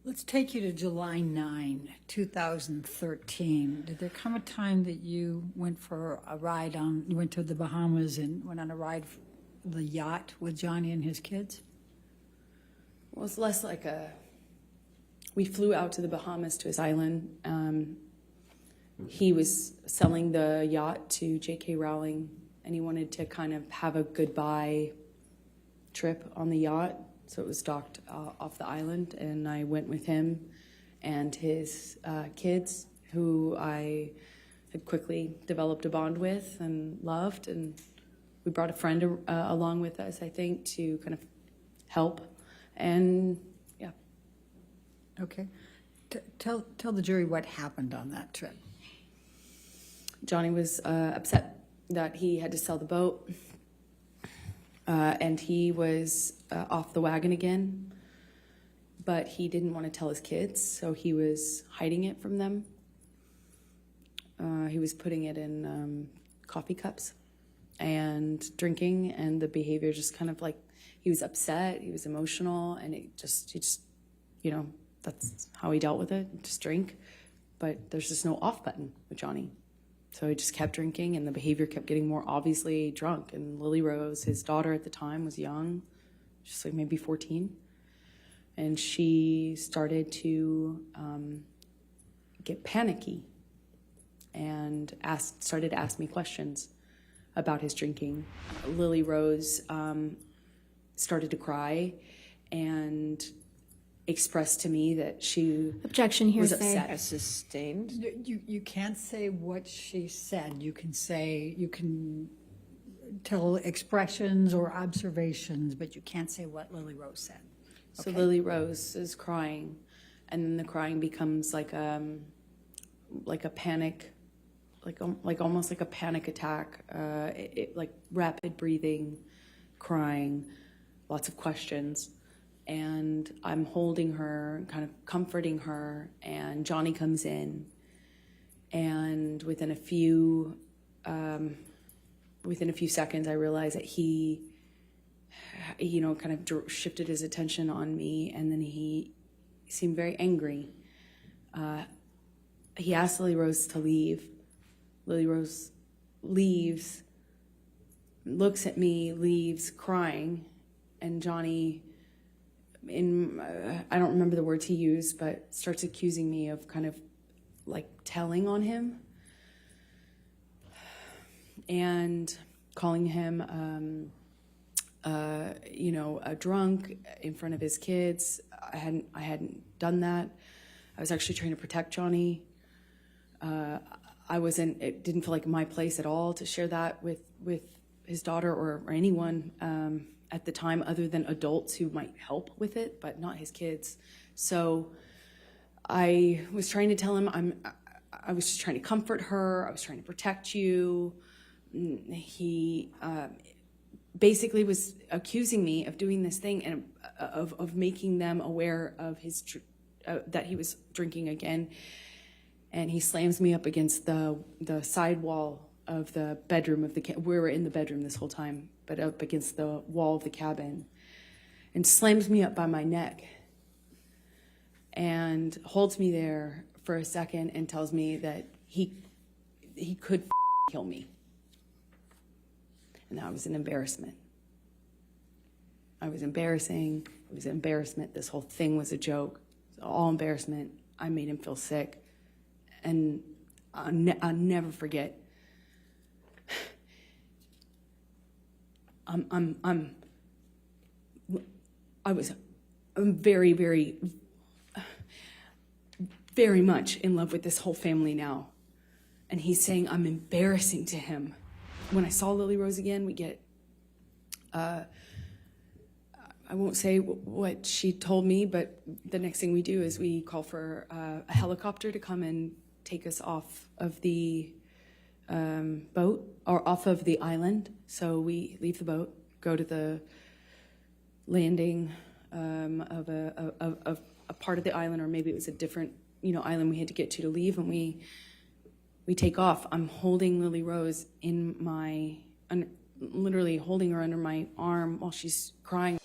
Let's take you to July 9, 2013. Did there come a time that you went for a ride you went to the Bahamas and went on a ride, the yacht with Johnny and his kids? Well, it's less like we flew out to the Bahamas to his island. He was selling the yacht to J.K. Rowling, and he wanted to kind of have a goodbye trip on the yacht. So it was docked off the island, and I went with him and his kids, who I had quickly developed a bond with and loved. And we brought a friend along with us, I think, to kind of help. And yeah. Okay. Tell the jury what happened on that trip. Johnny was upset that he had to sell the boat. And he was off the wagon again, but he didn't want to tell his kids, so he was hiding it from them. He was putting it in coffee cups and drinking, and the behavior just kind of like, he was upset, he was emotional, and he just, you know, that's how he dealt with it, just drink. But there's just no off button with Johnny. So he just kept drinking, and the behavior kept getting more obviously drunk. And Lily Rose, his daughter at the time, was young, just like maybe 14. And she started to get panicky and started to ask me questions about his drinking. Lily Rose started to cry and expressed to me that she Objection, was hearsay. upset. Sustained. You can't say what she said. You can tell expressions or observations, but you can't say what Lily Rose said. So Okay. Lily Rose is crying, and then the crying becomes like a panic, like almost like a panic attack, like rapid breathing, crying, lots of questions. And I'm holding her, kind of comforting her, and Johnny comes in, and within a few seconds, I realized that he, you know, kind of shifted his attention on me, and then he seemed very angry. He asked Lily Rose to leave. Lily Rose leaves, looks at me, leaves, crying, and Johnny, I don't remember the words he used, but starts accusing me of kind of like telling on him and calling him, you know, a drunk in front of his kids. I hadn't done that. I was actually trying to protect Johnny. It didn't feel like my place at all to share that with his daughter or anyone at the time, other than adults who might help with it, but not his kids. So I was trying to tell him, I was just trying to comfort her. I was trying to protect you. He basically was accusing me of doing this thing and of making them aware of his that he was drinking again. And he slams me up against the side wall of the bedroom of we were in the bedroom this whole time, but up against the wall of the cabin, and slams me up by my neck and holds me there for a second and tells me that he could kill me. And that was an embarrassment. I was embarrassing. It was embarrassment. This whole thing was a joke. It was all embarrassment. I made him feel sick. And I'll never forget. I'm very, very, very much in love with this whole family now. And he's saying I'm embarrassing to him. When I saw Lily Rose again, we get, I won't say what she told me, but the next thing we do is we call for a helicopter to come and take us off of the boat, or off of the island. So we leave the boat, go to the landing of a part of the island, or maybe it was a different, you know, island we had to get to leave, and we take off. I'm holding Lily Rose in literally holding her under my arm while she's crying.